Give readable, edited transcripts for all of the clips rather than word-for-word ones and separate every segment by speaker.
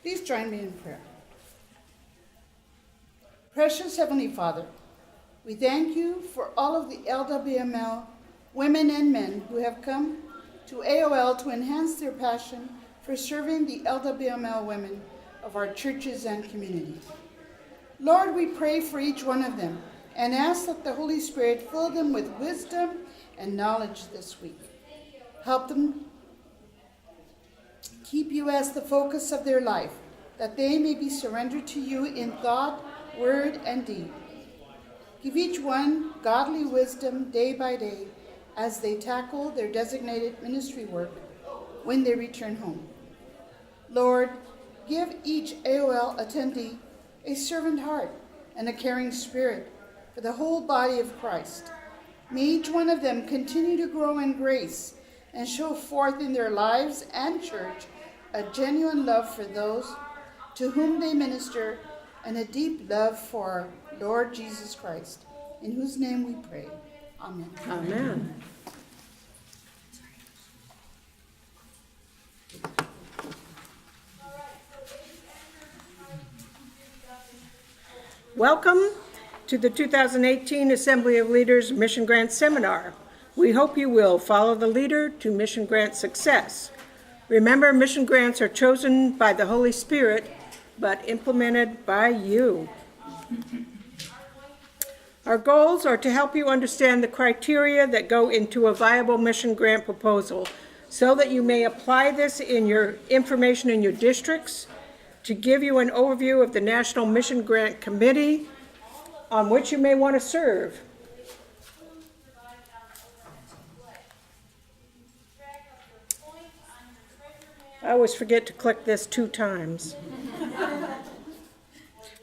Speaker 1: Please join me in prayer. Precious Heavenly Father, we thank you for all of the LWML women and men who have come to AOL to enhance their passion for serving the LWML women of our churches and communities. Lord, we pray for each one of them and ask that the Holy Spirit fill them with wisdom and knowledge this week. Help them keep you as the focus of their life, that they may be surrendered to you in thought, word, and deed. Give each one godly wisdom day by day as they tackle their designated ministry work when they return home. Lord, give each AOL attendee a servant heart and a caring spirit for the whole body of Christ. May each one of them continue to grow in grace and show forth in their lives and church a genuine love for those to whom they minister and a deep love for our Lord Jesus Christ, in whose name we pray. Amen.
Speaker 2: Amen. Welcome to the 2018 Assembly of Leaders Mission Grant Seminar. We hope you will follow the leader to mission grant success. Remember, mission grants are chosen by the Holy Spirit, but implemented by you. Our goals are to help you understand the criteria that go into a viable mission grant proposal so that you may apply this in your information in your districts, to give you an overview of the National Mission Grant Committee on which you may want to serve. I always forget to click this 2 times.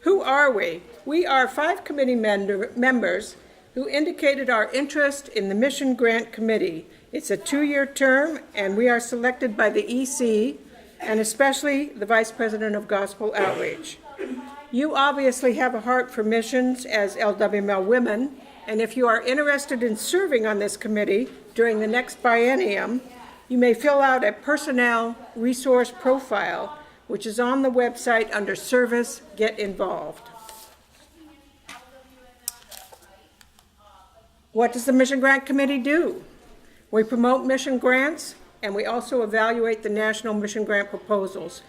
Speaker 2: Who are we? We are 5 committee members who indicated our interest in the Mission Grant Committee. It's a 2-year term, and we are selected by the EC, and especially the Vice President of Gospel Outreach. You obviously have a heart for missions as LWML women, and if you are interested in serving on this committee during the next biennium, you may fill out a personnel resource profile, which is on the website under Service, Get Involved. What does the Mission Grant Committee do? We promote mission grants, and we also evaluate the national mission grant proposals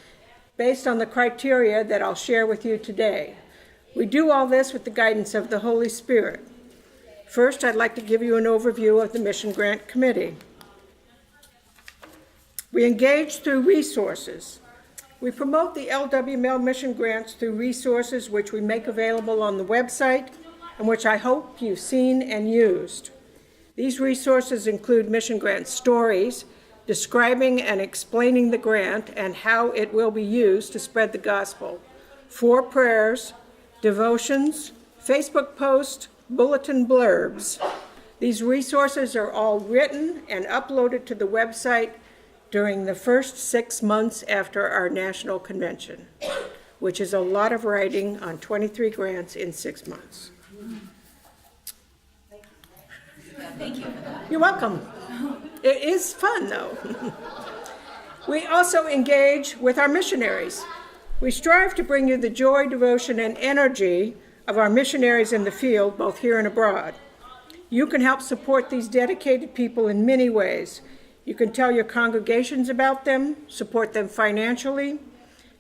Speaker 2: based on the criteria that I'll share with you today. We do all this with the guidance of the Holy Spirit. First, I'd like to give you an overview of the Mission Grant Committee. We engage through resources. We promote the LWML mission grants through resources which we make available on the website and which I hope you've seen and used. These resources include mission grant stories, describing and explaining the grant and how it will be used to spread the gospel, 4 prayers, devotions, Facebook posts, bulletin blurbs. These resources are all written and uploaded to the website during the first 6 months after our national convention, which is a lot of writing on 23 grants in 6 months.
Speaker 3: Thank you for that.
Speaker 2: You're welcome. It is fun, though. We also engage with our missionaries. We strive to bring you the joy, devotion, and energy of our missionaries in the field, both here and abroad. You can help support these dedicated people in many ways. You can tell your congregations about them, support them financially,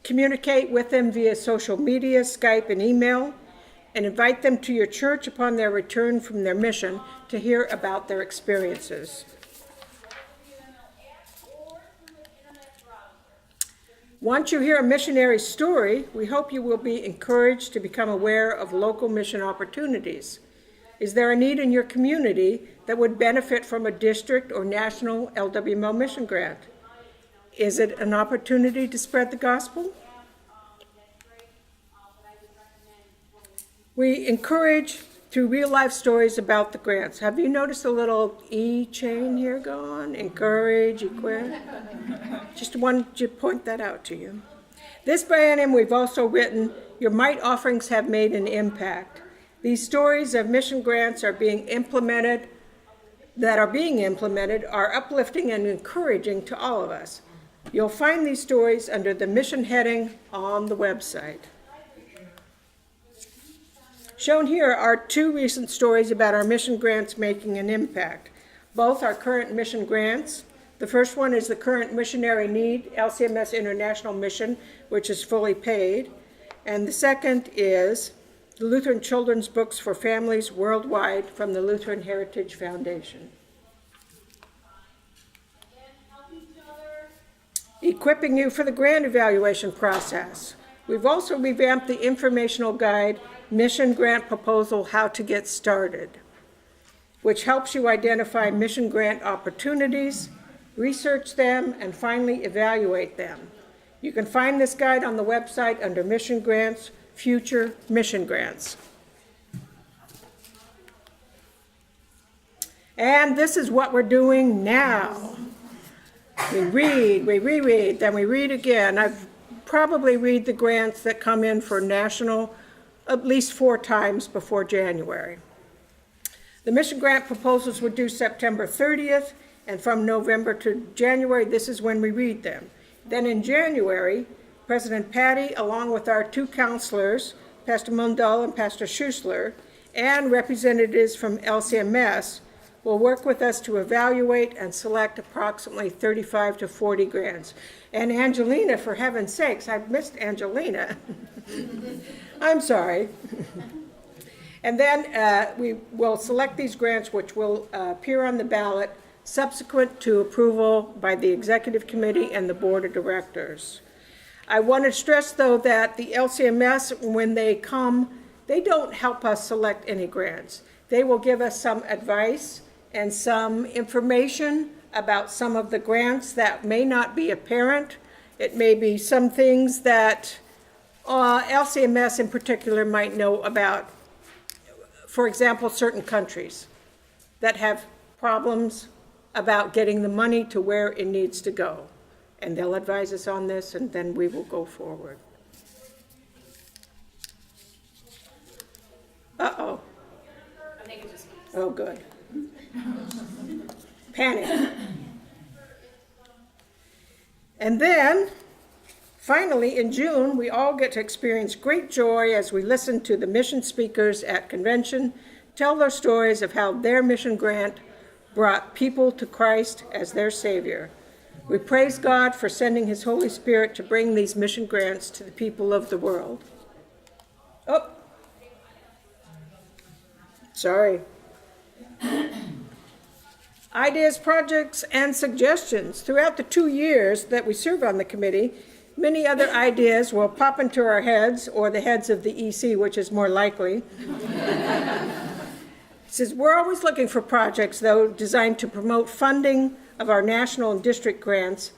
Speaker 2: communicate with them via social media, Skype, and email, and invite them to your church upon their return from their mission to hear about their experiences. Once you hear a missionary's story, we hope you will be encouraged to become aware of local mission opportunities. Is there a need in your community that would benefit from a district or national LWML mission grant? Is it an opportunity to spread the gospel? We encourage through real-life stories about the grants. Have you noticed a little E chain here going? Encourage, equip. Just wanted to point that out to you. This biennium, we've also written, Your Mite Offerings Have Made an Impact. These stories of mission grants are being implemented are uplifting and encouraging to all of us. You'll find these stories under the mission heading on the website. Shown here are 2 recent stories about our mission grants making an impact. Both are current mission grants. The first one is the current missionary need, LCMS International Mission, which is fully paid. And the second is the Lutheran Children's Books for Families Worldwide from the Lutheran Heritage Foundation. Equipping you for the grant evaluation process. We've also revamped the informational guide, Mission Grant Proposal, How to Get Started, which helps you identify mission grant opportunities, research them, and finally evaluate them. You can find this guide on the website under Mission Grants, Future Mission Grants. And this is what we're doing now. We read, we reread, then we read again. I've probably read the grants that come in for national at least 4 times before January. The mission grant proposals were due September 30th, and from November to January, this is when we read them. Then in January, President Patty, along with our 2 counselors, Pastor Mundell and Pastor Schussler, and representatives from LCMS, will work with us to evaluate and select approximately 35 to 40 grants. And Angelina, for heaven's sakes, I've missed Angelina. I'm sorry. And then we will select these grants, which will appear on the ballot subsequent to approval by the Executive Committee and the Board of Directors. I want to stress, though, that the LCMS, when they come, they don't help us select any grants. They will give us some advice and some information about some of the grants that may not be apparent. It may be some things that LCMS in particular might know about. For example, certain countries that have problems about getting the money to where it needs to go. And they'll advise us on this, and then we will go forward. Uh-oh.
Speaker 3: I think it just.
Speaker 2: Oh, good. Panic. And then, finally, in June, we all get to experience great joy as we listen to the mission speakers at convention tell their stories of how their mission grant brought people to Christ as their Savior. We praise God for sending His Holy Spirit to bring these mission grants to the people of the world. Oh, sorry. Ideas, projects, and suggestions. Throughout the 2 years that we serve on the committee, many other ideas will pop into our heads, or the heads of the EC, which is more likely. It says, we're always looking for projects, though, designed to promote funding of our national and district grants,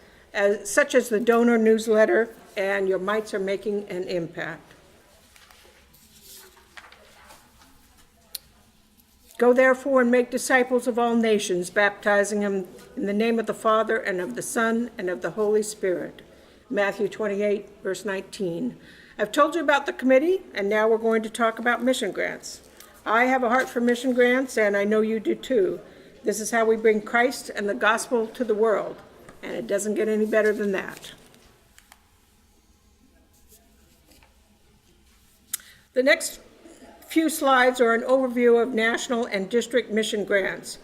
Speaker 2: such as the donor newsletter and Your Mites Are Making an Impact. Go therefore and make disciples of all nations, baptizing them in the name of the Father and of the Son and of the Holy Spirit. Matthew 28, verse 19. I've told you about the committee, and now we're going to talk about mission grants. I have a heart for mission grants, and I know you do too. This is how we bring Christ and the gospel to the world, and it doesn't get any better than that. The next few slides are an overview of national and district mission grants.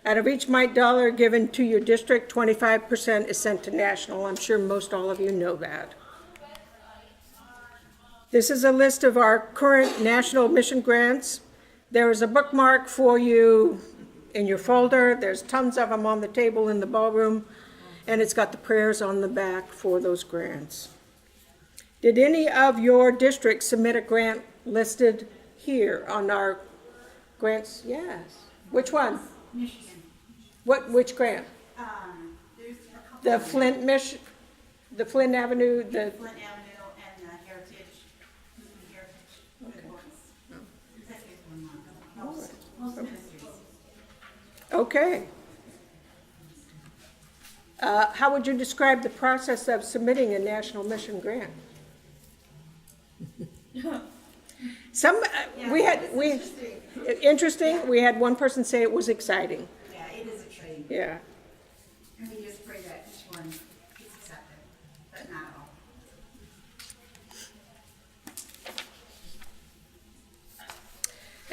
Speaker 2: Out of each mite dollar given to your district, 25% is sent to national. I'm sure most all of you know that. This is a list of our current national mission grants. There is a bookmark for you in your folder. There's tons of them on the table in the ballroom, and it's got the prayers on the back for those grants. Did any of your districts submit a grant listed here on our grants? Yes. Which one?
Speaker 4: Michigan.
Speaker 2: Which grant?
Speaker 4: There's a couple.
Speaker 2: The Flint Mission, the Flint Avenue, the.
Speaker 4: Flint Avenue and the Heritage. Good books. That's good one. Most ministries.
Speaker 2: Okay. How would you describe the process of submitting a national mission grant? Interesting. We had one person say it was exciting.
Speaker 4: Yeah, it is exciting.
Speaker 2: Yeah.
Speaker 4: And we just pray that each one gets accepted.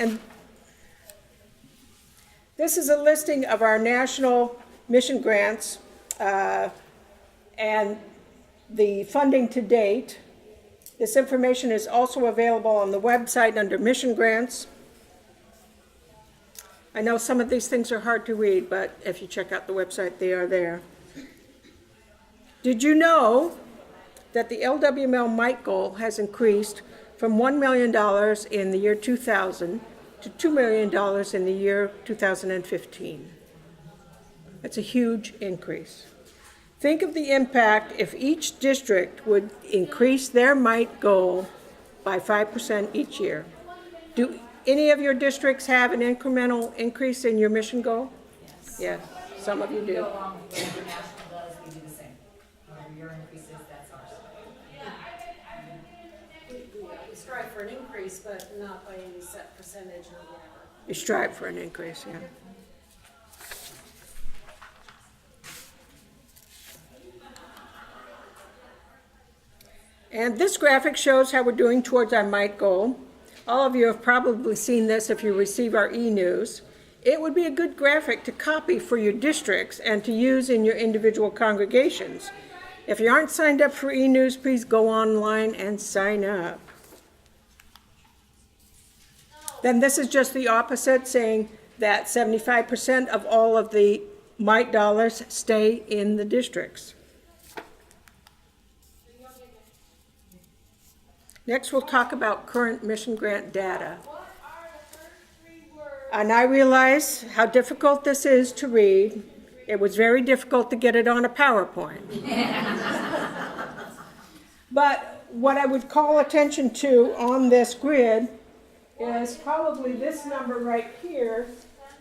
Speaker 2: And this is a listing of our national mission grants and the funding to date. This information is also available on the website under mission grants. I know some of these things are hard to read, but if you check out the website, they are there. Did you know that the LWML MITE goal has increased from $1 million in the year 2000 to $2 million in the year 2015? That's a huge increase. Think of the impact if each district would increase their MITE goal by 5% each year. Do any of your districts have an incremental increase in your mission goal?
Speaker 3: Yes.
Speaker 2: Yeah, some of you
Speaker 3: We
Speaker 2: do.
Speaker 3: go along with what international does, we do the same. Whatever your increase is, that's ours.
Speaker 5: We strive for an increase, but not by any set percentage or whatever.
Speaker 2: You strive for an increase, yeah. And this graphic shows how we're doing towards our MITE goal. All of you have probably seen this if you receive our e-news. It would be a good graphic to copy for your districts and to use in your individual congregations. If you aren't signed up for e-news, please go online and sign up. Then this is just the opposite, saying that 75% of all of the MITE dollars stay in the districts. Next, we'll talk about current mission grant data. And I realize how difficult this is to read. It was very difficult to get it on a PowerPoint. But what I would call attention to on this grid is probably this number right here,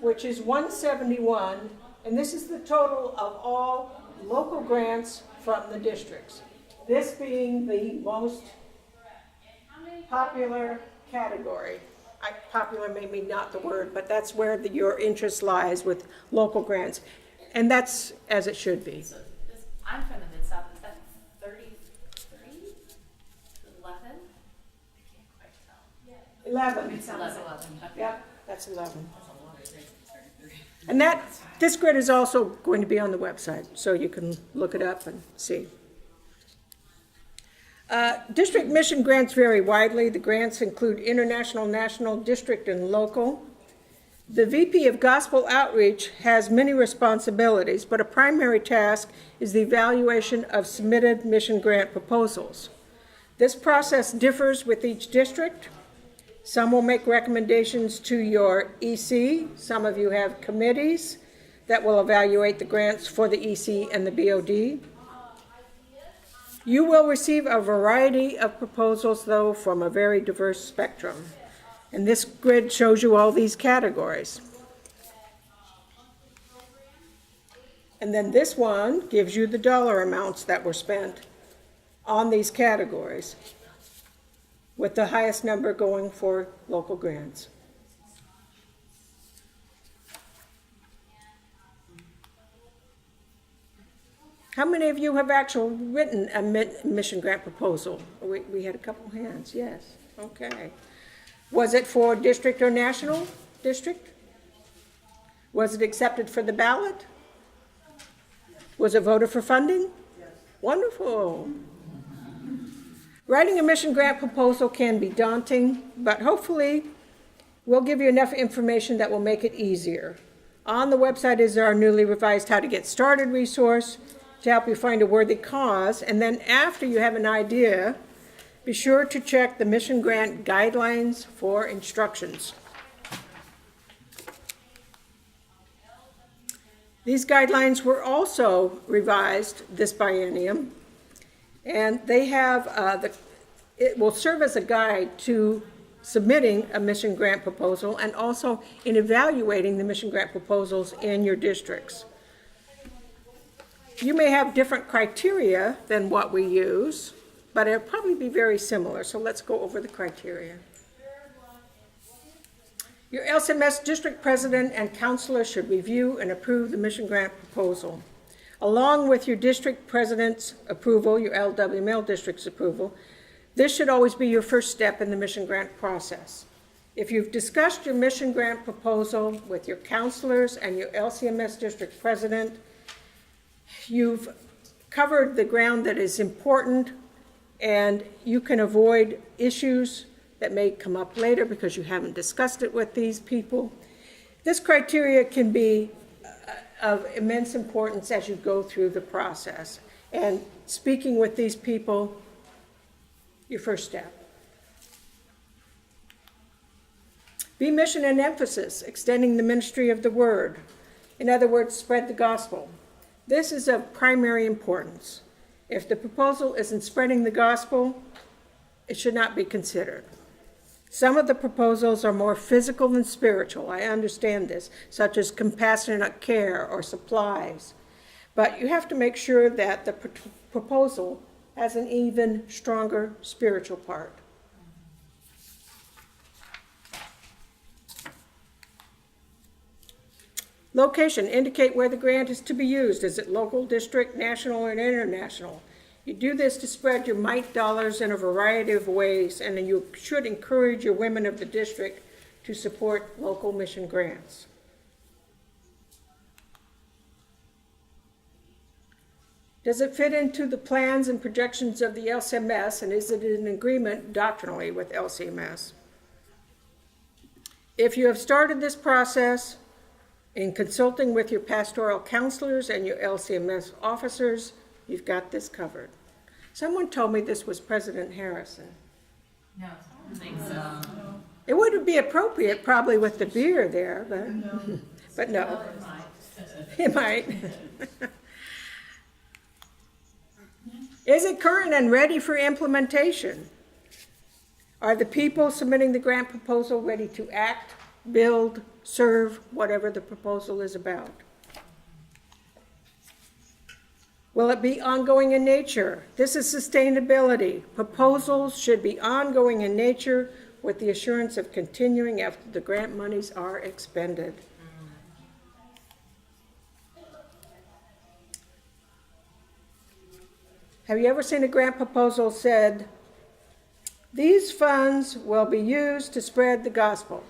Speaker 2: which is 171, and this is the total of all local grants from the districts. This being the most popular category. Popular may be not the word, but that's where your interest lies with local grants. And that's as it should be.
Speaker 3: So I'm from the Mid-South, is that 33? 11? I can't quite tell.
Speaker 2: 11.
Speaker 3: Mid-South is 11. Okay.
Speaker 2: Yep, that's 11. And this grid is also going to be on the website, so you can look it up and see. District mission grants vary widely. The grants include international, national, district, and local. The VP of Gospel Outreach has many responsibilities, but a primary task is the evaluation of submitted mission grant proposals. This process differs with each district. Some will make recommendations to your EC. Some of you have committees that will evaluate the grants for the EC and the BOD. You will receive a variety of proposals, though, from a very diverse spectrum. And this grid shows you all these categories. And then this one gives you the dollar amounts that were spent on these categories, with the highest number going for local grants. How many of you have actually written a mission grant proposal? We had a couple hands, yes. Okay. Was it for district or national district? Was it accepted for the ballot? Was it voted for funding? Yes. Wonderful. Writing a mission grant proposal can be daunting, but hopefully we'll give you enough information that will make it easier. On the website is our newly revised How to Get Started resource to help you find a worthy cause, and then after you have an idea, be sure to check the mission grant guidelines for instructions. These guidelines were also revised this biennium, and they have it will serve as a guide to submitting a mission grant proposal and also in evaluating the mission grant proposals in your districts. You may have different criteria than what we use, but it'll probably be very similar. So let's go over the criteria. Your LCMS district president and counselor should review and approve the mission grant proposal. Along with your district president's approval, your LWML district's approval, this should always be your first step in the mission grant process. If you've discussed your mission grant proposal with your counselors and your LCMS district president, you've covered the ground that is important, and you can avoid issues that may come up later because you haven't discussed it with these people. This criteria can be of immense importance as you go through the process. And speaking with these people, your first step. Be mission and emphasis, extending the ministry of the word. In other words, spread the gospel. This is of primary importance. If the proposal isn't spreading the gospel, it should not be considered. Some of the proposals are more physical than spiritual. I understand this, such as compassionate care or supplies. But you have to make sure that the proposal has an even stronger spiritual part. Location, indicate where the grant is to be used. Is it local, district, national, and international? You do this to spread your mite dollars in a variety of ways, and then you should encourage your women of the district to support local mission grants. Does it fit into the plans and projections of the LCMS, and is it in agreement doctrinally with LCMS? If you have started this process in consulting with your pastoral counselors and your LCMS officers, you've got this covered. Someone told me this was President Harrison.
Speaker 3: No, I don't think so.
Speaker 2: It would be appropriate probably with the beer there, but no.
Speaker 3: Well, it might.
Speaker 2: It might. Is it current and ready for implementation? Are the people submitting the grant proposal ready to act, build, serve, whatever the proposal is about? Will it be ongoing in nature? This is sustainability. Proposals should be ongoing in nature with the assurance of continuing after the grant monies are expended. Have you ever seen a grant proposal said, these funds will be used to spread the gospel?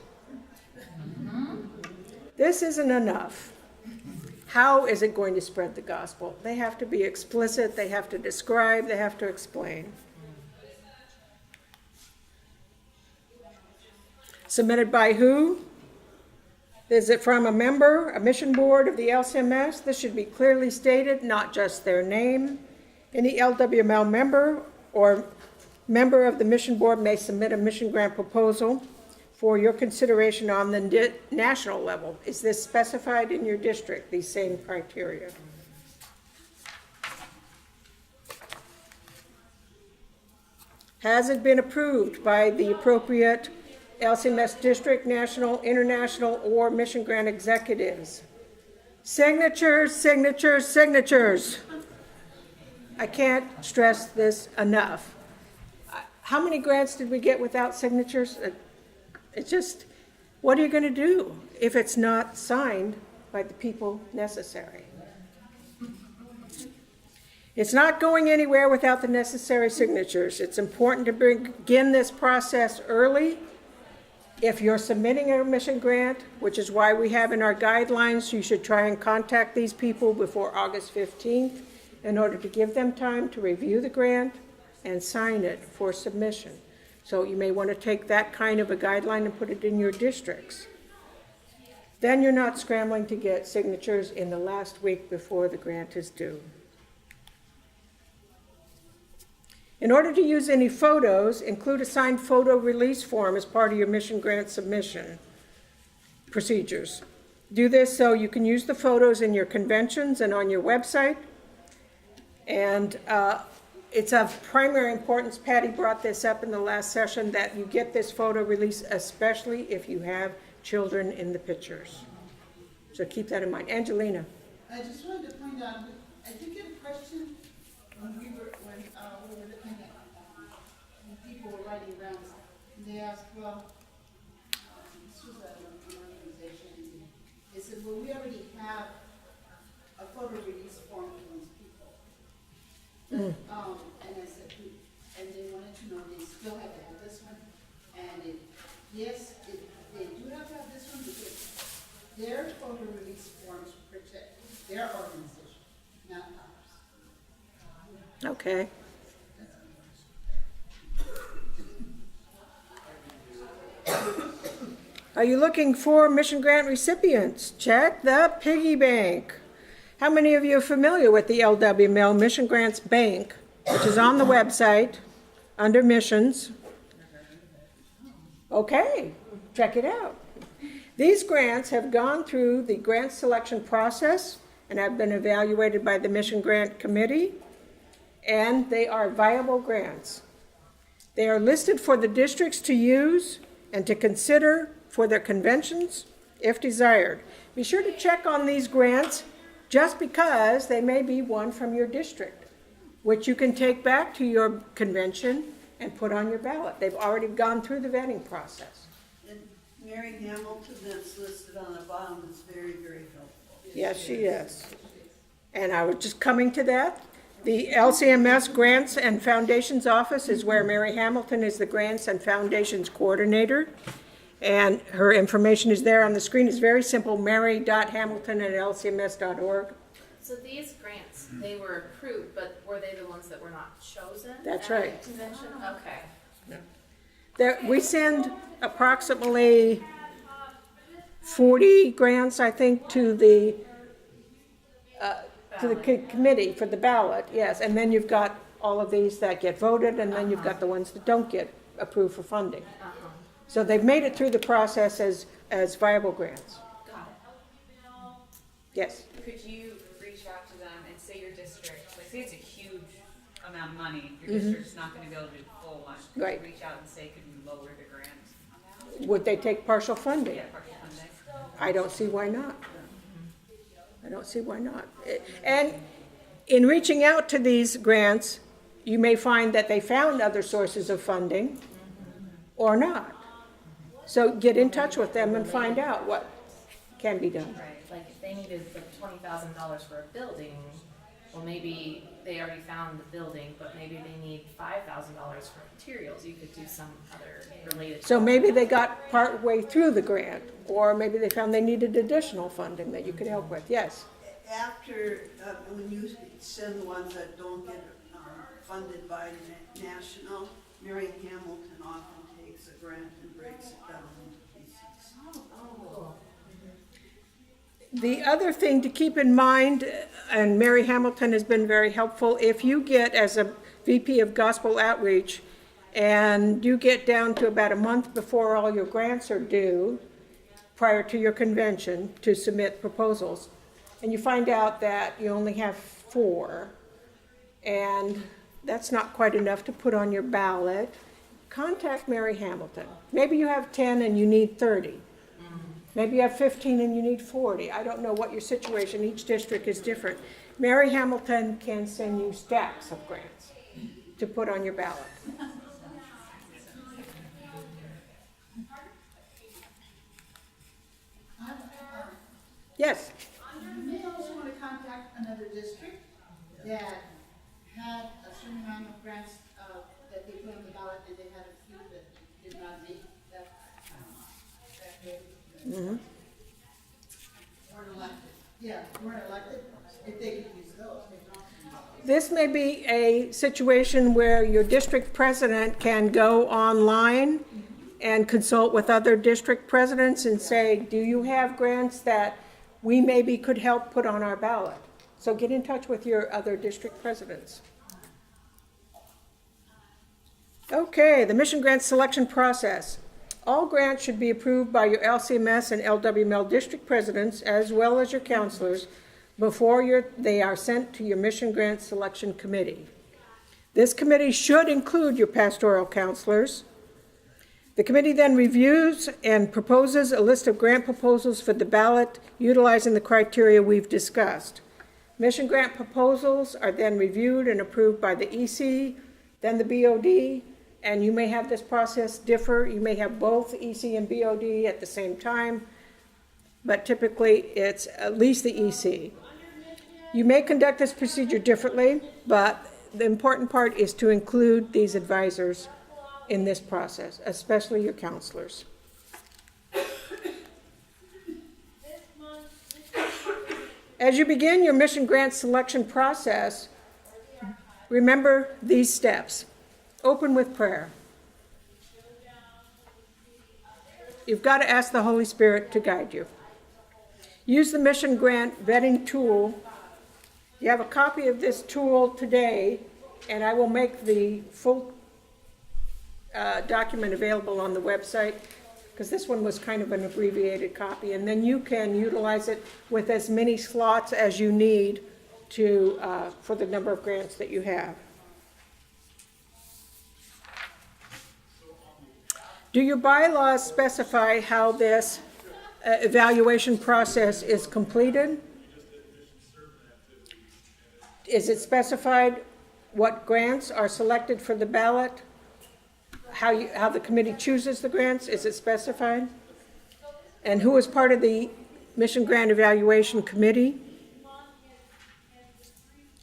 Speaker 2: This isn't enough. How is it going to spread the gospel? They have to be explicit, they have to describe, they have to explain. Submitted by who? Is it from a member, a mission board of the LCMS? This should be clearly stated, not just their name. Any LWML member or member of the mission board may submit a mission grant proposal for your consideration on the national level. Is this specified in your district, these same criteria? Has it been approved by the appropriate LCMS district, national, international, or mission grant executives? Signatures, signatures, signatures. I can't stress this enough. How many grants did we get without signatures? It's just, what are you going to do if it's not signed by the people necessary? It's not going anywhere without the necessary signatures. It's important to begin this process early. If you're submitting a mission grant, which is why we have in our guidelines, you should try and contact these people before August 15th in order to give them time to review the grant and sign it for submission. So you may want to take that kind of a guideline and put it in your districts. Then you're not scrambling to get signatures in the last week before the grant is due. In order to use any photos, include a signed photo release form as part of your mission grant submission procedures. Do this so you can use the photos in your conventions and on your website. And it's of primary importance, Patty brought this up in the last session, that you get this photo release, especially if you have children in the pictures. So keep that in mind. Angelina.
Speaker 1: I just wanted to point out, I did get a question when we were looking at, when people were writing rounds, and they asked, well, this was an organization, they said, well, we already have a photo release form for those people. And I said, and they wanted to know, they still have to have this one, and Yes, they do have to have this one because their photo release forms protect their organization, not ours.
Speaker 2: Okay. Are you looking for mission grant recipients? Check the piggy bank. How many of you are familiar with the LWML Mission Grants Bank, which is on the website under missions? Okay, check it out. These grants have gone through the grant selection process and have been evaluated by the Mission Grant Committee, and they are viable grants. They are listed for the districts to use and to consider for their conventions if desired. Be sure to check on these grants just because they may be one from your district, which you can take back to your convention and put on your ballot. They've already gone through the vetting process.
Speaker 4: And Mary Hamilton that's listed on the bottom is very, very helpful.
Speaker 2: Yes, she is. And I was just coming to that. The LCMS Grants and Foundations Office is where Mary Hamilton is the Grants and Foundations Coordinator. And her information is there on the screen. It's very simple, mary.hamilton@lcms.org.
Speaker 3: So these grants, they were approved, but were they the ones that were not chosen?
Speaker 2: That's
Speaker 3: at
Speaker 2: right.
Speaker 3: the convention? Okay.
Speaker 2: We send approximately 40 grants, I think, to the committee for the ballot, yes. And then you've got all of these that get voted, and then you've got the ones that don't get approved for funding. So they've made it through the process as viable grants.
Speaker 3: Got it.
Speaker 2: Yes.
Speaker 6: Could you reach out to them and say your district, like say it's a huge amount of money, your district's not gonna be able to do the full one. Could
Speaker 2: Right.
Speaker 6: you reach out and say, could you lower the grant amount?
Speaker 2: Would they take partial funding?
Speaker 6: Yeah, partial funding.
Speaker 2: I don't see why not. I don't see why not. And in reaching out to these grants, you may find that they found other sources of funding or not. So get in touch with them and find out what can be done.
Speaker 3: Right, like if they needed like $20,000 for a building, well, maybe they already found the building, but maybe they need $5,000 for materials. You could do some other related.
Speaker 2: So maybe they got part way through the grant, or maybe they found they needed additional funding that you could help with. Yes.
Speaker 4: After, when you send the ones that don't get funded by national, Mary Hamilton often takes a grant and breaks it down into pieces.
Speaker 2: The other thing to keep in mind, and Mary Hamilton has been very helpful, if you get, as a VP of Gospel Outreach, and you get down to about a month before all your grants are due, prior to your convention, to submit proposals, and you find out that you only have 4, and that's not quite enough to put on your ballot, contact Mary Hamilton. Maybe you have 10 and you need 30. Maybe you have 15 and you need 40. I don't know what your situation, each district is different. Mary Hamilton can send you stacks of grants to put on your ballot. Yes?
Speaker 1: You may also want to contact another district that had a certain amount of grants that they put on the ballot, and they had a few that did not make that grade. Weren't elected. Yeah, weren't elected. If they could use those, they can also use those.
Speaker 2: This may be a situation where your district president can go online and consult with other district presidents and say, do you have grants that we maybe could help put on our ballot? So get in touch with your other district presidents. Okay, the mission grant selection process. All grants should be approved by your LCMS and LWML district presidents as well as your counselors before they are sent to your mission grant selection committee. This committee should include your pastoral counselors. The committee then reviews and proposes a list of grant proposals for the ballot utilizing the criteria we've discussed. Mission grant proposals are then reviewed and approved by the EC, then the BOD, and you may have this process differ. You may have both EC and BOD at the same time, but typically it's at least the EC. You may conduct this procedure differently, but the important part is to include these advisors in this process, especially your counselors. As you begin your mission grant selection process, remember these steps. Open with prayer. You've got to ask the Holy Spirit to guide you. Use the mission grant vetting tool. You have a copy of this tool today, and I will make the full document available on the website, because this one was kind of an abbreviated copy, and then you can utilize it with as many slots as you need to for the number of grants that you have. Do your bylaws specify how this evaluation process is completed? Is it specified what grants are selected for the ballot? How the committee chooses the grants? Is it specified? And who is part of the Mission Grant Evaluation Committee?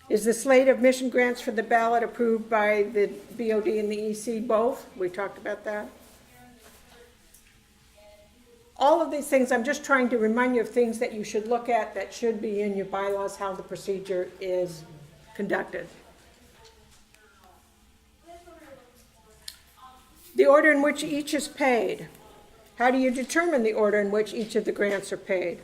Speaker 2: Is the slate of mission grants for the ballot approved by the BOD and the EC both? We talked about that. All of these things, I'm just trying to remind you of things that you should look at that should be in your bylaws, how the procedure is conducted. The order in which each is paid. How do you determine the order in which each of the grants are paid?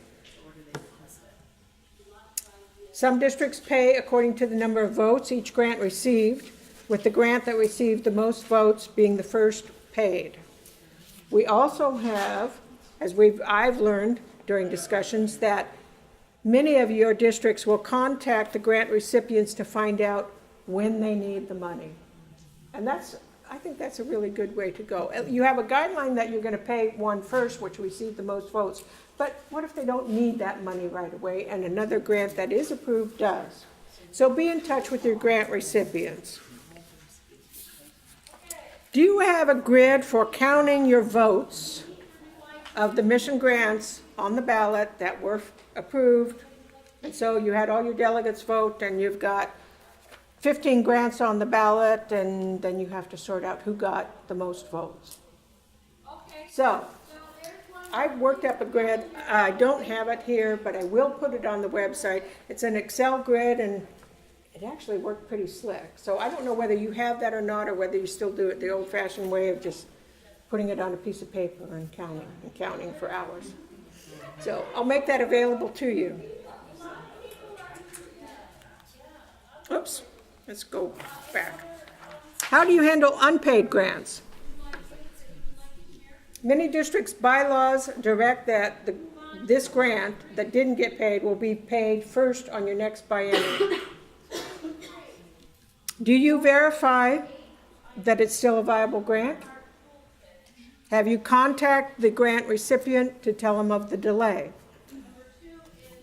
Speaker 2: Some districts pay according to the number of votes each grant received, with the grant that received the most votes being the first paid. We also have, as I've learned during discussions, that many of your districts will contact the grant recipients to find out when they need the money. And I think that's a really good way to go. You have a guideline that you're going to pay one first, which received the most votes. But what if they don't need that money right away and another grant that is approved does? So be in touch with your grant recipients. Do you have a grid for counting your votes of the mission grants on the ballot that were approved? And so you had all your delegates vote, and you've got 15 grants on the ballot, and then you have to sort out who got the most votes. So I've worked up a grid. I don't have it here, but I will put it on the website. It's an Excel grid, and it actually worked pretty slick. So I don't know whether you have that or not, or whether you still do it the old-fashioned way of just putting it on a piece of paper and counting for hours. So I'll make that available to you. Oops, let's go back. How do you handle unpaid grants? Many districts' bylaws direct that this grant that didn't get paid will be paid first on your next biennium. Do you verify that it's still a viable grant? Have you contacted the grant recipient to tell them of the delay?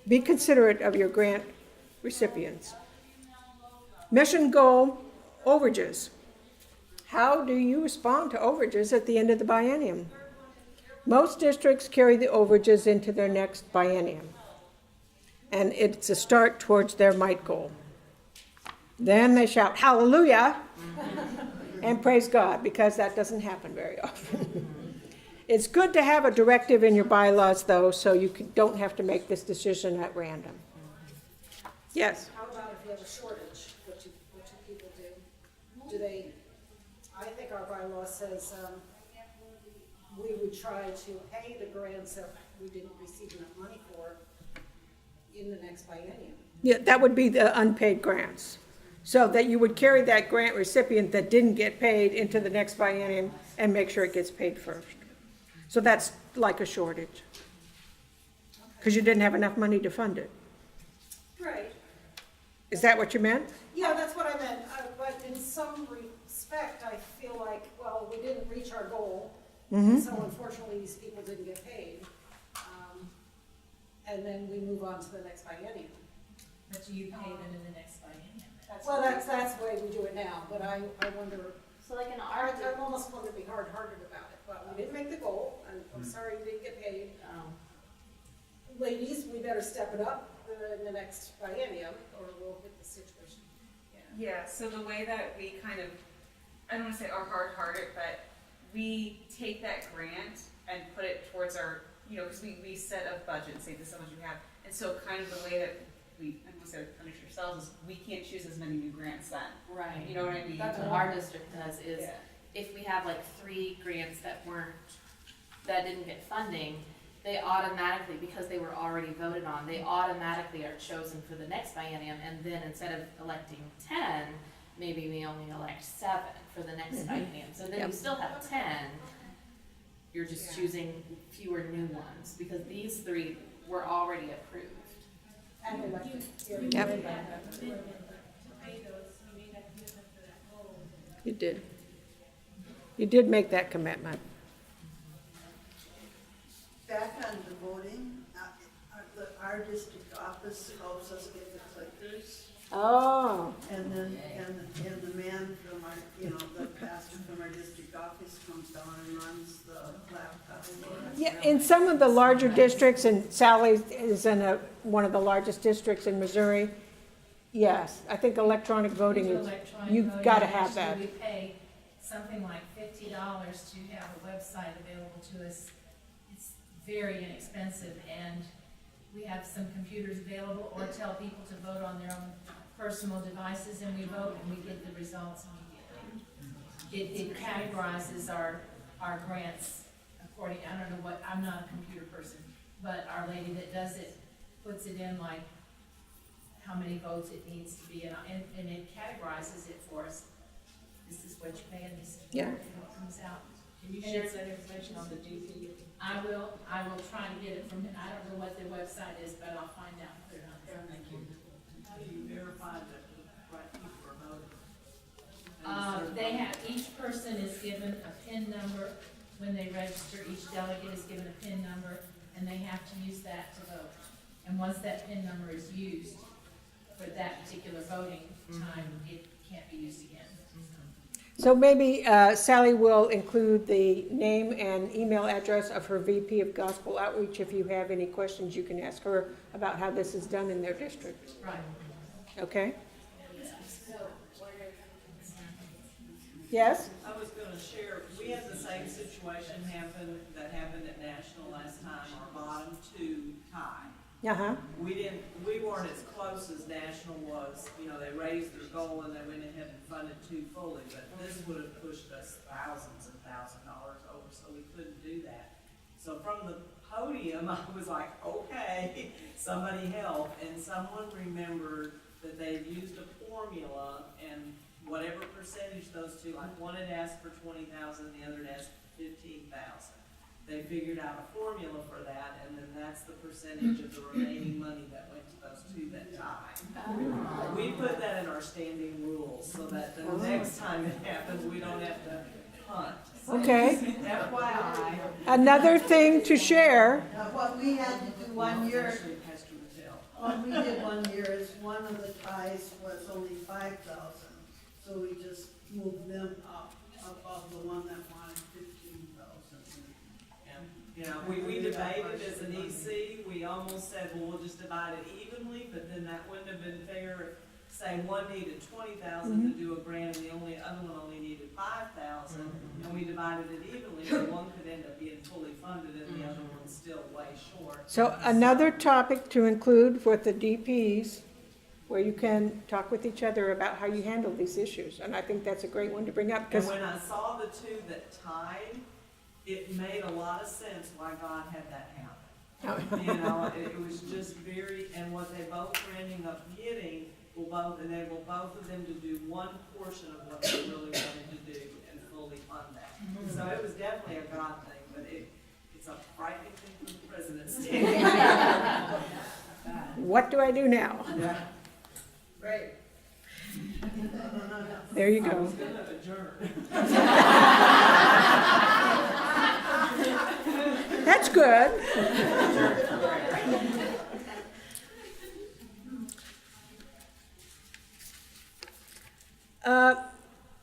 Speaker 2: Be considerate of your grant recipients. Mission goal overages. How do you respond to overages at the end of the biennium? Most districts carry the overages into their next biennium, and it's a start towards their mite goal. Then they shout hallelujah and praise God, because that doesn't happen very often. It's good to have a directive in your bylaws, though, so you don't have to make this decision at random. Yes?
Speaker 5: How about if you have a shortage, what do people do? Do they, I think our bylaw says, we would try to pay the grants that we didn't receive enough money for in the next biennium.
Speaker 2: Yeah, that would be the unpaid grants. So that you would carry that grant recipient that didn't get paid into the next biennium and make sure it gets paid first. So that's like a shortage, because you didn't have enough money to fund it.
Speaker 5: Right.
Speaker 2: Is that what you meant?
Speaker 5: Yeah, that's what I meant, but in some respect, I feel like, well, we didn't reach our goal, so unfortunately, these people didn't get paid. And then we move on to the next biennium.
Speaker 3: But you pay them in the next biennium.
Speaker 5: Well, that's the way we do it now, but I wonder,
Speaker 7: So like an
Speaker 5: I
Speaker 7: art.
Speaker 5: almost want to be hard-hearted about it, but we didn't make the goal, and I'm sorry you didn't get paid. Ladies, we better step it up in the next biennium, or we'll hit the situation.
Speaker 6: Yeah, so the way that we kind of, I don't wanna say are hard-hearted, but we take that grant and put it towards our, because we set a budget and say this is how much we have. And so kind of the way that we, and we said, punish ourselves, is we can't choose as many new grants then.
Speaker 3: Right.
Speaker 6: You know what I mean?
Speaker 3: That's what our district does is,
Speaker 6: Yeah.
Speaker 3: if we have like 3 grants that didn't get funding, they automatically, because they were already voted on, they automatically are chosen for the next biennium, and then instead of electing 10, maybe we only elect 7 for the next biennium. So then
Speaker 2: Yep.
Speaker 3: you still have 10, you're just choosing fewer new ones, because these 3 were already approved.
Speaker 5: And elected.
Speaker 2: Yep. You did. You did make that commitment.
Speaker 4: Back on the voting, our district office helps us get the clickers.
Speaker 2: Oh.
Speaker 4: And then, and the man from our, the pastor from our district office comes down and runs the laptop.
Speaker 2: Yeah, in some of the larger districts, and Sally is in one of the largest districts in Missouri, yes, I think electronic voting is, you've got to have that.
Speaker 7: We pay something like $50 to have a website available to us. It's very inexpensive, and we have some computers available, or tell people to vote on their own personal devices, and we vote, and we get the results immediately. It categorizes our grants according, I don't know what, I'm not a computer person, but our lady that does it puts it in like how many votes it needs to be, and it categorizes it for us. This is what you pay, and this is
Speaker 2: Yeah.
Speaker 7: what comes out.
Speaker 5: Can you share that information on the DP?
Speaker 7: I will try to get it from, I don't know what their website is, but I'll find out and put it on there.
Speaker 5: Thank you.
Speaker 8: How do you verify that the right people are voting?
Speaker 7: They have, each person is given a PIN number when they register, each delegate is given a PIN number, and they have to use that to vote. And once that PIN number is used for that particular voting time, it can't be used again.
Speaker 2: So maybe Sally will include the name and email address of her VP of Gospel Outreach. If you have any questions, you can ask her about how this is done in their district.
Speaker 7: Right.
Speaker 2: Okay? Yes?
Speaker 8: I was gonna share, we had the same situation happen that happened at National last time, our bottom 2 tie.
Speaker 2: Uh-huh.
Speaker 8: We weren't as close as National was, they raised their goal and they went ahead and funded 2 fully, but this would have pushed us thousands and thousands of dollars over, so we couldn't do that. So from the podium, I was like, okay, somebody help, and someone remembered that they had used a formula, and whatever percentage those 2, like one had asked for 20,000, the other had asked for 15,000. They figured out a formula for that, and then that's the percentage of the remaining money that went to those 2 that died. We put that in our standing rules, so that the next time it happens, we don't have to hunt.
Speaker 2: Okay.
Speaker 8: FYI.
Speaker 2: Another thing to share.
Speaker 4: What we had to do one year,
Speaker 8: Actually, Pastor Mattel.
Speaker 4: what we did one year is one of the ties was only 5,000, so we just moved them up above the one that wanted 15,000.
Speaker 8: We debated as an EC, we almost said, well, we'll just divide it evenly, but then that wouldn't have been fair. Say one needed 20,000 to do a grant, and the other one only needed 5,000, and we divided it evenly, so one could end up being fully funded, and the other one's still way short.
Speaker 2: So another topic to include with the DPs, where you can talk with each other about how you handle these issues. And I think that's a great one to bring up,
Speaker 8: And
Speaker 2: because
Speaker 8: when I saw the 2 that tied, it made a lot of sense why God had that happen. It was just very, and what they both were ending up getting will both enable both of them to do one portion of what they really wanted to do and fully fund that. So it was definitely a God thing, but it's a frightening thing from the president's standing.
Speaker 2: what do I do now?
Speaker 5: Great.
Speaker 2: There you
Speaker 8: I
Speaker 2: go.
Speaker 8: was gonna adjourn.
Speaker 2: That's good.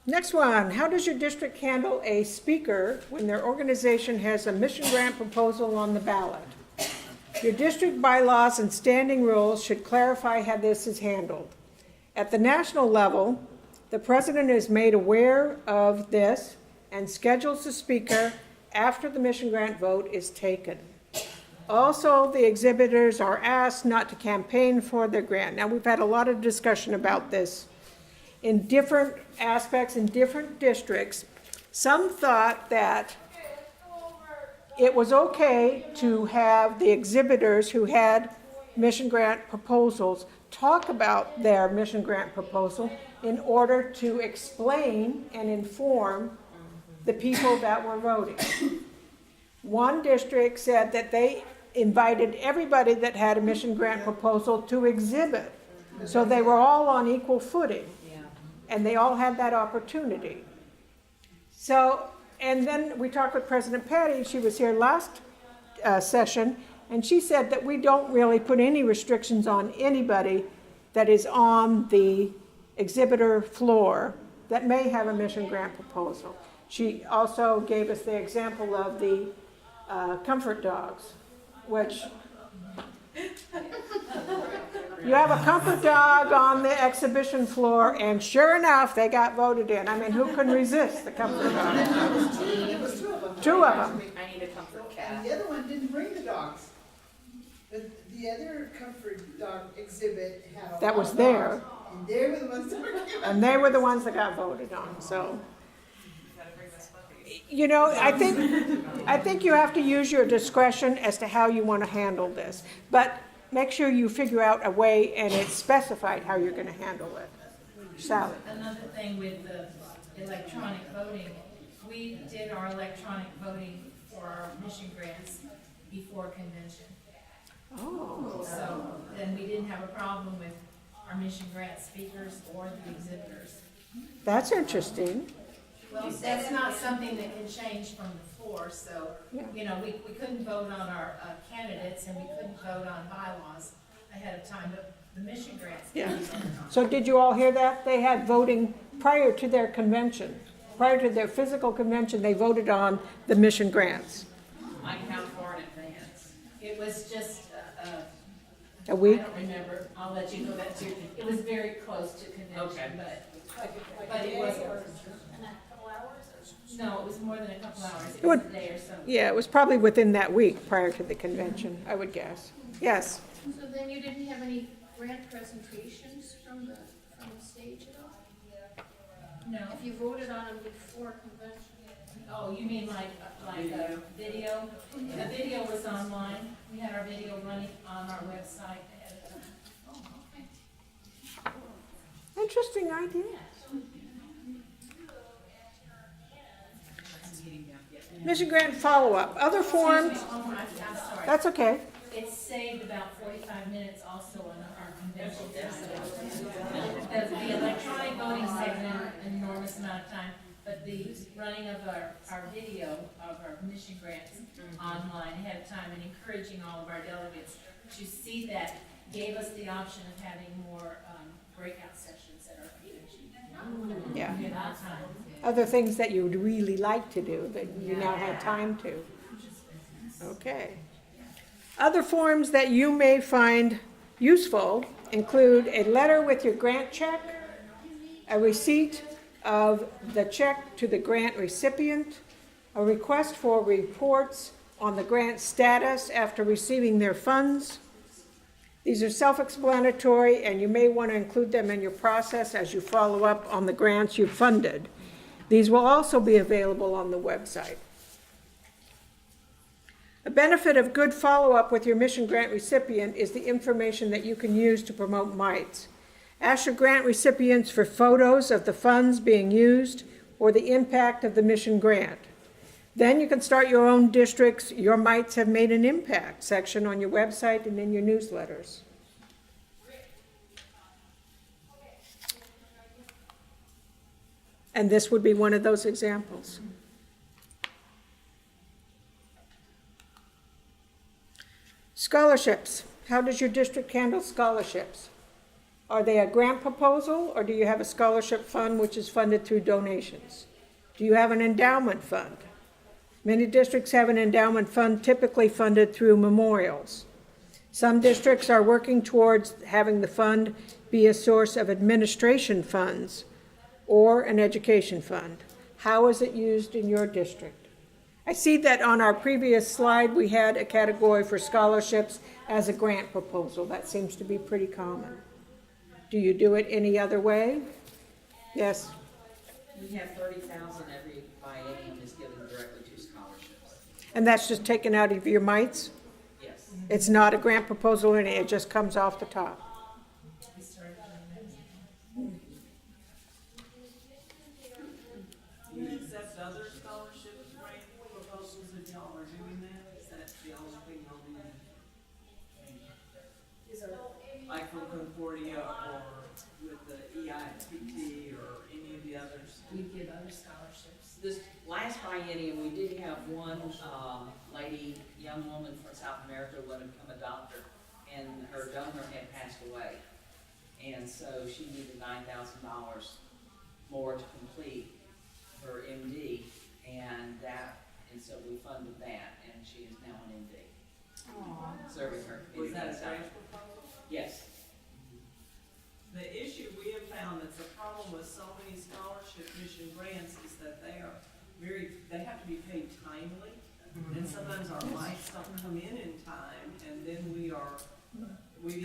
Speaker 2: Next one, how does your district handle a speaker when their organization has a mission grant proposal on the ballot? Your district bylaws and standing rules should clarify how this is handled. At the national level, the president is made aware of this and schedules the speaker after the mission grant vote is taken. Also, the exhibitors are asked not to campaign for their grant. Now, we've had a lot of discussion about this in different aspects, in different districts. Some thought that it was okay to have the exhibitors who had mission grant proposals talk about their mission grant proposal in order to explain and inform the people that were voting. One district said that they invited everybody that had a mission grant proposal to exhibit. So they were all on equal footing, and they all had that opportunity. So, and then we talked with President Patty, she was here last session, and she said that we don't really put any restrictions on anybody that is on the exhibitor floor that may have a mission grant proposal. She also gave us the example of the comfort dogs, which you have a comfort dog on the exhibition floor, and sure enough, they got voted in. I mean, who can resist the comfort dog?
Speaker 1: It was two of them.
Speaker 2: Two of them.
Speaker 3: I need a comfort cat.
Speaker 1: And the other one didn't bring the dogs. But the other comfort dog exhibit had a
Speaker 2: That
Speaker 1: lot
Speaker 2: was
Speaker 1: of
Speaker 2: there.
Speaker 1: dogs, and they were the ones that were given.
Speaker 2: And they were the ones that got voted on, so.
Speaker 6: Gotta bring this puppy.
Speaker 2: You know, I think you have to use your discretion as to how you want to handle this. But make sure you figure out a way and it's specified how you're going to handle it. Sally?
Speaker 7: Another thing with the electronic voting, we did our electronic voting for our mission grants before convention.
Speaker 2: Oh.
Speaker 7: So then we didn't have a problem with our mission grant speakers or the exhibitors.
Speaker 2: That's interesting.
Speaker 7: Well, that's not something that can change from the floor, so,
Speaker 2: Yeah.
Speaker 7: you know, we couldn't vote on our candidates and we couldn't vote on bylaws ahead of time, but the mission grants can be voted on.
Speaker 2: So did you all hear that? They had voting prior to their convention. Prior to their physical convention, they voted on the mission grants.
Speaker 6: Like how far in advance?
Speaker 7: It was just,
Speaker 2: A week?
Speaker 7: I don't remember, I'll let you know that too. It was very close to convention,
Speaker 6: Okay.
Speaker 7: but it wasn't. No, it was more than a couple hours, it
Speaker 2: It would-
Speaker 7: was a day or so.
Speaker 2: Yeah, it was probably within that week prior to the convention, I would guess. Yes?
Speaker 9: So then you didn't have any grant presentations from the stage at all?
Speaker 7: No,
Speaker 9: If you voted on them before convention?
Speaker 7: oh, you mean like a video? The video was online, we had our video running on our website ahead of time.
Speaker 9: Oh, okay.
Speaker 2: Interesting idea. Mission grant follow-up, other forms,
Speaker 7: Excuse me, oh, I'm sorry.
Speaker 2: that's okay.
Speaker 7: It saved about 45 minutes also on our convention. The electronic voting saved an enormous amount of time, but the running of our video of our mission grants online ahead of time and encouraging all of our delegates to see that gave us the option of having more breakout sessions at our convention.
Speaker 2: Yeah.
Speaker 7: We had more time.
Speaker 2: Other things that you would really like to do that you now have time to. Okay. Other forms that you may find useful include a letter with your grant check, a receipt of the check to the grant recipient, a request for reports on the grant status after receiving their funds. These are self-explanatory, and you may want to include them in your process as you follow up on the grants you've funded. These will also be available on the website. A benefit of good follow-up with your mission grant recipient is the information that you can use to promote mites. Ask your grant recipients for photos of the funds being used or the impact of the mission grant. Then you can start your own district's Your Mites Have Made an Impact section on your website and in your newsletters. And this would be one of those examples. Scholarships. How does your district handle scholarships? Are they a grant proposal, or do you have a scholarship fund which is funded through donations? Do you have an endowment fund? Many districts have an endowment fund typically funded through memorials. Some districts are working towards having the fund be a source of administration funds or an education fund. How is it used in your district? I see that on our previous slide, we had a category for scholarships as a grant proposal. That seems to be pretty common. Do you do it any other way? Yes.
Speaker 10: We have 30,000 every biennium is given directly to scholarships.
Speaker 2: And that's just taken out of your mites?
Speaker 10: Yes.
Speaker 2: It's not a grant proposal, and it just comes off the top?
Speaker 7: We started doing that.
Speaker 8: Do you accept other scholarship grant proposals if y'all are doing that? Is that the only thing y'all do?
Speaker 5: These are,
Speaker 8: Like from Concordia or with the EIPT or any of the others?
Speaker 7: We give other scholarships.
Speaker 10: This last biennium, we did have one lady, young woman from South America who wanted to become a doctor, and her donor had passed away. And so she needed $9,000 more to complete her MD, and so we funded that, and she is now an MD. Serving her
Speaker 8: Was
Speaker 10: community.
Speaker 8: that a
Speaker 10: inside.
Speaker 8: grant proposal?
Speaker 10: Yes.
Speaker 8: The issue we have found that's a problem with so many scholarship mission grants is that they have to be paid timely. And sometimes our mites don't come in time, and then we've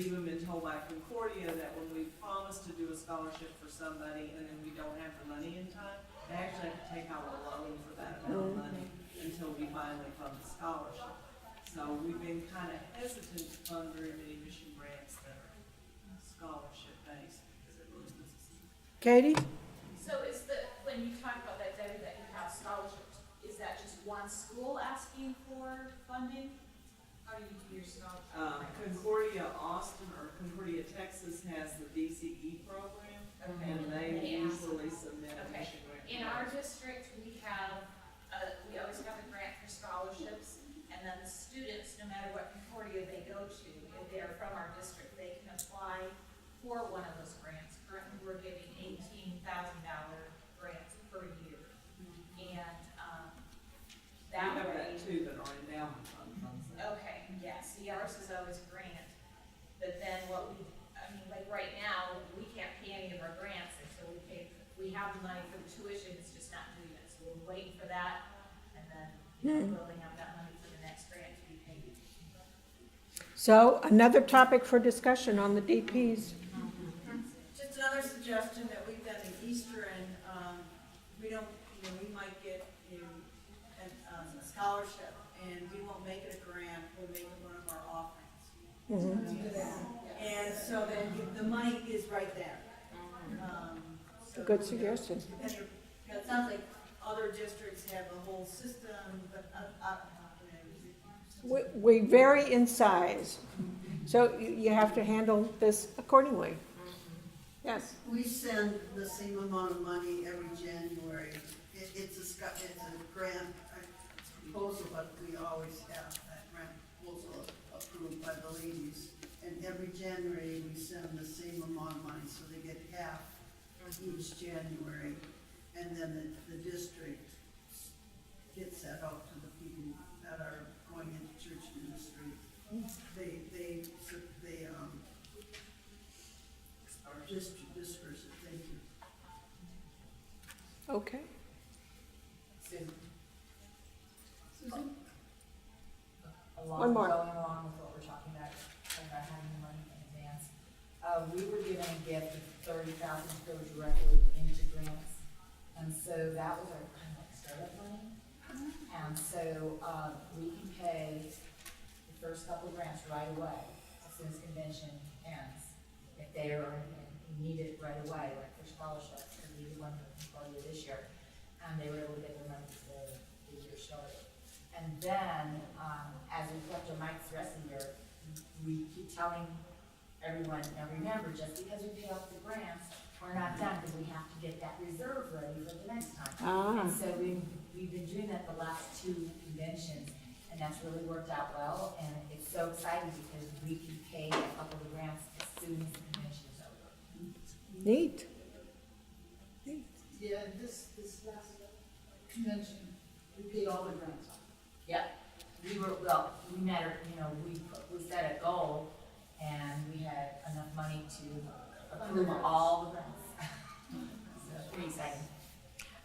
Speaker 8: even been told by Concordia that when we promise to do a scholarship for somebody and then we don't have the money in time, they actually have to take out a loan for that amount of money until we finally fund the scholarship. So we've been kind of hesitant to fund very many mission grants that are scholarship based, because it really puts us.
Speaker 2: Katie?
Speaker 11: So when you talk about that, Debbie, that you have scholarships, is that just one school asking for funding? How do you do your scholarship?
Speaker 8: Concordia Austin or Concordia Texas has the DCE program, and they usually submit a
Speaker 11: Okay.
Speaker 8: mission grant.
Speaker 11: In our district, we always have a grant for scholarships, and then the students, no matter what Concordia they go to, if they're from our district, they can apply for one of those grants. Currently, we're giving $18,000 grants per year. And,
Speaker 8: We
Speaker 11: that
Speaker 8: have
Speaker 11: way.
Speaker 8: that too, but our endowment fund funds that.
Speaker 11: Okay, yeah, see, ours is always grant, but then like right now, we can't pay any of our grants until we have the money for the tuition, it's just not due yet, so we're waiting for that, and then building up that money for the next grant to be paid.
Speaker 2: So another topic for discussion on the DPs.
Speaker 4: Just another suggestion that we've done in Eastern, we don't, we might get a scholarship, and we won't make it a grant, we'll make it one of our offerings. And so then the money is right there. So,
Speaker 2: Good suggestion.
Speaker 4: It sounds like other districts have a whole system, but
Speaker 2: We vary in size, so you have to handle this accordingly. Yes.
Speaker 4: we send the same amount of money every January. It's a grant proposal, but we always have that grant proposal approved by the ladies. And every January, we send the same amount of money, so they get half each January. And then the district gets that out to the people that are going into church ministry. They disperse it, thank you.
Speaker 2: Okay. One more.
Speaker 12: Going along with what we're talking about having the money in advance. We were given a gift of $30,000 to go directly into grants. And so that was our kind of like startup money. And so, we can pay the first couple of grants right away as soon as convention ends. If they are, need it right away, like for scholarships, because we did one for Concordia this year. And they were able to get their money before the year started. And then, as we collect our mics the rest of the year, we keep telling everyone, now remember, just because we pay off the grants, we're not done, because we have to get that reserve ready for the next time. And so we've been doing that the last 2 conventions, and that's really worked out well, and it's so exciting because we can pay a couple of grants as soon as the convention is over.
Speaker 2: Neat.
Speaker 5: yeah, this last convention, we paid all the grants off.
Speaker 12: Yeah, we met, we set a goal, and we had enough money to approve all the grants. So pretty exciting.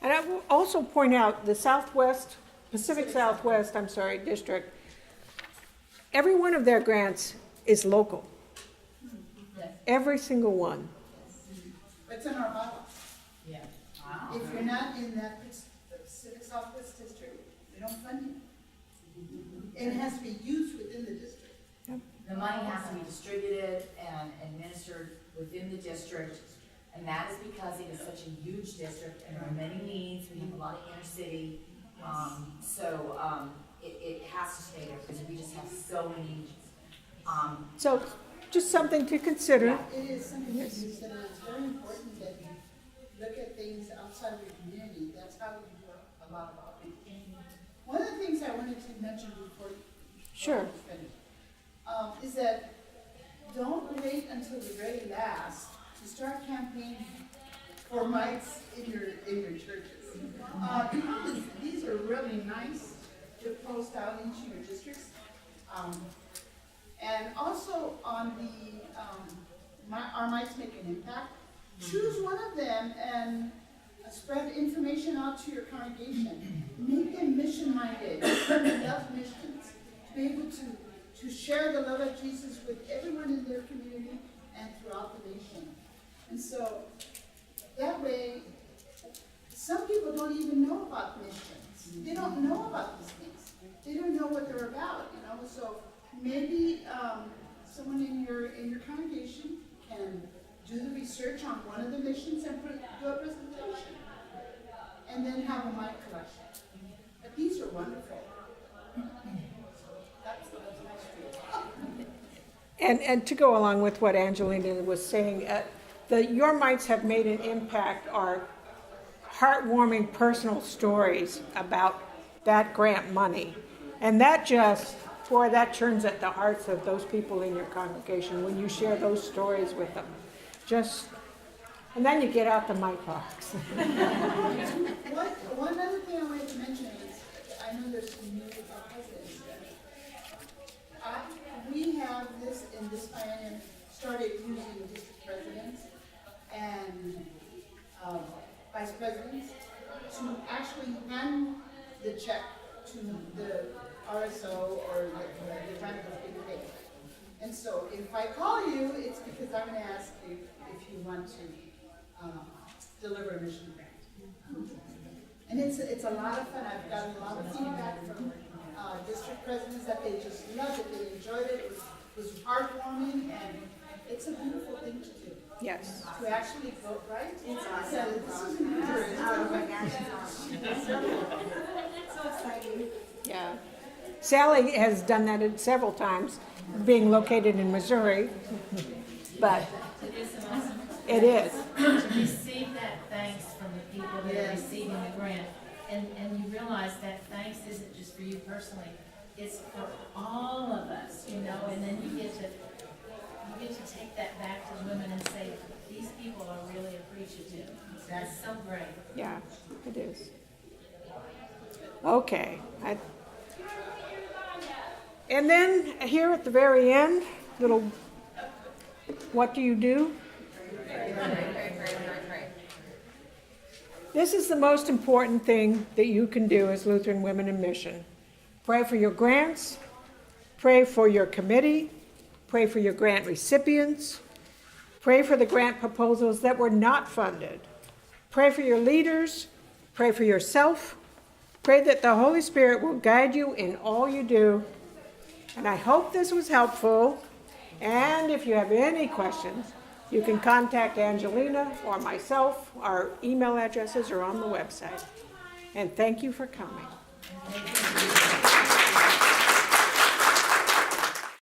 Speaker 2: And I will also point out, the Southwest Pacific Southwest, district, every one of their grants is local. Every single one.
Speaker 1: It's in our bylaws.
Speaker 12: Yeah.
Speaker 1: If you're not in that Pacific Southwest district, we don't fund you. And it has to be used within the district.
Speaker 12: The money has to be distributed and administered within the district, and that is because it is such a huge district, and there are many needs, we have a lot of inner city. It has to stay there, because we just have so many needs.
Speaker 2: So just something to consider.
Speaker 1: It is something to consider. It's very important that you look at things outside of your community. That's how you do a lot of outreach. One of the things I wanted to mention before
Speaker 2: Sure.
Speaker 1: you finish, is that don't wait until the very last to start campaigning for mics in your churches. Because these are really nice to post out into your districts. And also on the Our Mics Make an Impact, choose one of them and spread information out to your congregation. Make them mission-minded, make them love missions, to be able to share the love of Jesus with everyone in their community and throughout the nation. And so that way, some people don't even know about missions. They don't know about these things. They don't know what they're about, you know. So maybe someone in your congregation can do the research on one of the missions and do a presentation, and then have a mic collection. But these are wonderful. That's my street.
Speaker 2: And to go along with what Angelina was saying, Your Mics Have Made an Impact are heartwarming personal stories about that grant money. And that churns at the hearts of those people in your congregation when you share those stories with them. And then you get out the mic box.
Speaker 1: One other thing I wanted to mention is, I know there's some new presidents. We have in this biennium started using district presidents and vice presidents to actually hand the check to the RSO or the time that's being paid. And so if I call you, it's because I'm going to ask you if you want to deliver a mission grant. And it's a lot of fun. I've gotten a lot of feedback from district presidents that they just loved it, they enjoyed it, it was heartwarming, and it's a beautiful thing to do.
Speaker 2: Yes.
Speaker 1: To actually vote, right? It's
Speaker 5: So exciting.
Speaker 2: Yeah. Sally has done that several times, being located in Missouri, but
Speaker 7: It is the most important.
Speaker 2: it is.
Speaker 7: To receive that thanks from the people that are receiving the grant. And you realize that thanks isn't just for you personally, it's for all of us, you know, and then you get to take that back to the women and say, these people are really appreciative. That's so great.
Speaker 2: Yeah, it is. Okay. And then here at the very end, what do you do? This is the most important thing that you can do as Lutheran Women in Mission. Pray for your grants, pray for your committee, pray for your grant recipients, pray for the grant proposals that were not funded, pray for your leaders, pray for yourself, pray that the Holy Spirit will guide you in all you do. And I hope this was helpful. And if you have any questions, you can contact Angelina or myself. Our email addresses are on the website. And thank you for coming.